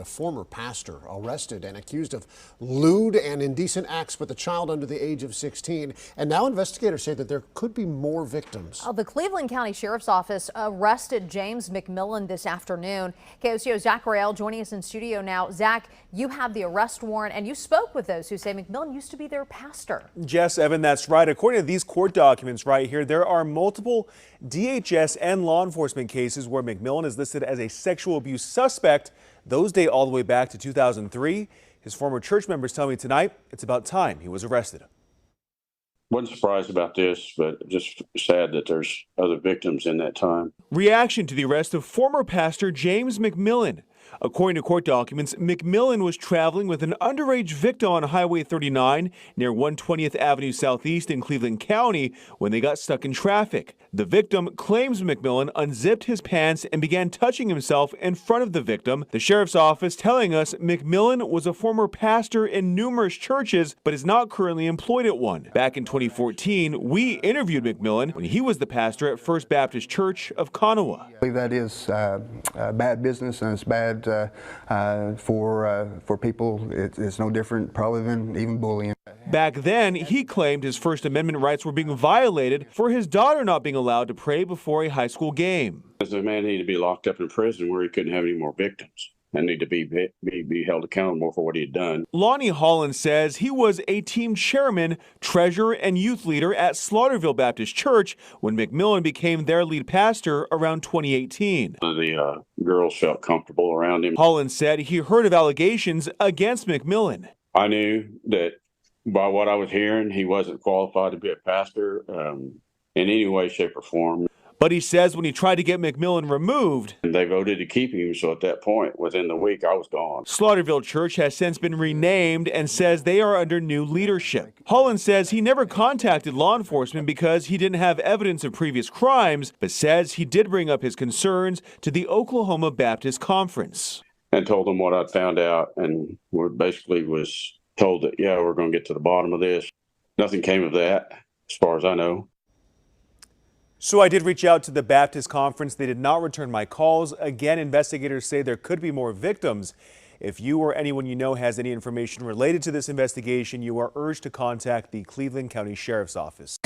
a former pastor arrested and accused of lewd and indecent acts with a child under the age of 16. And now investigators say that there could be more victims. The Cleveland County Sheriff's Office arrested James McMillan this afternoon. KOCO Zach Rael joining us in studio now. Zach, you have the arrest warrant and you spoke with those who say McMillan used to be their pastor. Jess, Evan, that's right. According to these court documents right here, there are multiple DHS and law enforcement cases where McMillan is listed as a sexual abuse suspect. Those date all the way back to 2003. His former church members tell me tonight it's about time he was arrested. Wasn't surprised about this, but just sad that there's other victims in that time. Reaction to the arrest of former pastor James McMillan. According to court documents, McMillan was traveling with an underage victim on Highway 39 near 120th Avenue Southeast in Cleveland County when they got stuck in traffic. The victim claims McMillan unzipped his pants and began touching himself in front of the victim. The sheriff's office telling us McMillan was a former pastor in numerous churches but is not currently employed at one. Back in 2014, we interviewed McMillan when he was the pastor at First Baptist Church of Kanawha. I believe that is bad business, and it's bad for people. It's no different probably than even bullying. Back then, he claimed his First Amendment rights were being violated for his daughter not being allowed to pray before a high school game. The man needed to be locked up in prison where he couldn't have any more victims and need to be held accountable for what he had done. Lonnie Holland says he was a team chairman, treasurer, and youth leader at Slaughterville Baptist Church when McMillan became their lead pastor around 2018. The girls felt comfortable around him. Holland said he heard of allegations against McMillan. I knew that by what I was hearing, he wasn't qualified to be a pastor in any way, shape, or form. But he says when he tried to get McMillan removed, and they voted to keep him, so at that point, within the week, I was gone. Slaughterville Church has since been renamed and says they are under new leadership. Holland says he never contacted law enforcement because he didn't have evidence of previous crimes, but says he did bring up his concerns to the Oklahoma Baptist Conference. And told them what I'd found out, and basically was told that, yeah, we're going to get to the bottom of this. Nothing came of that, as far as I know. So I did reach out to the Baptist Conference. They did not return my calls. Again, investigators say there could be more victims. If you or anyone you know has any information related to this investigation, you are urged to contact the Cleveland County Sheriff's Office.